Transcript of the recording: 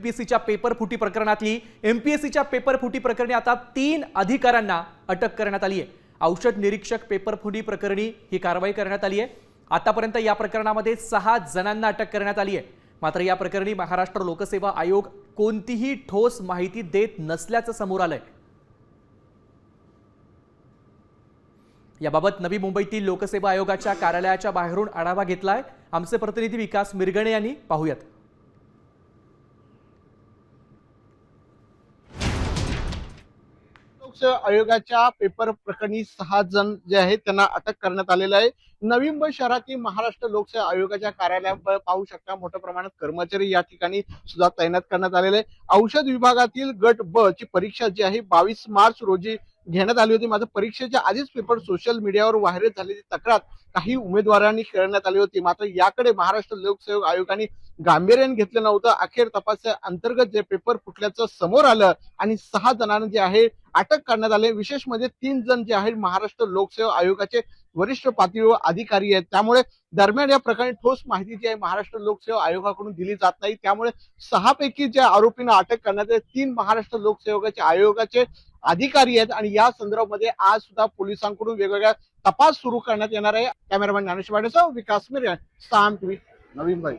एमपीएससीच्या paper फुटी प्रकरणातली एमपीएससीच्या paper फुटी प्रकरणी आता 3 अधिकाऱ्यांना अटक करण्यात आली आहे। औषध निरीक्षक पेपर फुटी प्रकरणी ही कारवाई करण्यात आली आहे। आतापर्यंत या प्रकरणामध्ये 6 जणांना अटक करण्यात आली आहे। मात्र या प्रकरणी महाराष्ट्र लोकसेवा आयोग कोणतीही ठोस माहिती देत नसल्याचं समोर आलंय। याबाबत नवी मुंबईतील लोकसेवा आयोगाच्या कार्यालयाच्या बाहेरून आढावा घेतलाय आमचे प्रतिनिधी विकास मिरगणे यांनी। पाहूयात। लोकसेवा आयोगाच्या पेपर प्रकरणी 6 जण जे आहेत त्यांना अटक करण्यात आलेलं आहे। नवी मुंबई शहरातील महाराष्ट्र लोकसेवा आयोगाच्या कार्यालयात पाहू शकता मोठ्या प्रमाणात कर्मचारी या ठिकाणी सुद्धा तैनात करण्यात आलेले आहे। औषध विभागातील गट ब ची परीक्षा जी आहे 22 मार्च रोजी घेण्यात आली होती। मात्र परीक्षेच्या आधीच पेपर सोशल मीडियावर व्हायरल झालेली तक्रार काही उमेदवारांनी करण्यात आली होती। मात्र याकडे महाराष्ट्र लोकसेवा आयोगाने गांभीर्याने घेतलं नव्हतं। अखेर तपासा अंतर्गत जे पेपर फुटल्याचं समोर आलं आणि 6 जणांना जे आहे अटक करण्यात आले। विशेष म्हणजे 3 जण जे आहेत महाराष्ट्र लोकसेवा आयोगाचे वरिष्ठ पातळीवर अधिकारी आहेत। त्यामुळे दरम्यान या प्रकरणी ठोस माहिती जी आहे महाराष्ट्र लोकसेवा आयोगाकडून दिली जात नाही। त्यामुळे 6 पैकी ज्या आरोपींना अटक करण्यात आली 3 महाराष्ट्र लोकसेवकाचे आयोगाचे अधिकारी आहेत आणि या संदर्भामध्ये आज सुद्धा पोलिसांकडून वेगवेगळ्या तपास सुरू करण्यात येणार आहे। कॅमेरामॅन ज्ञानेश वाडेसह विकास मिरगणे, साम टीव्ही, नवी मुंबई।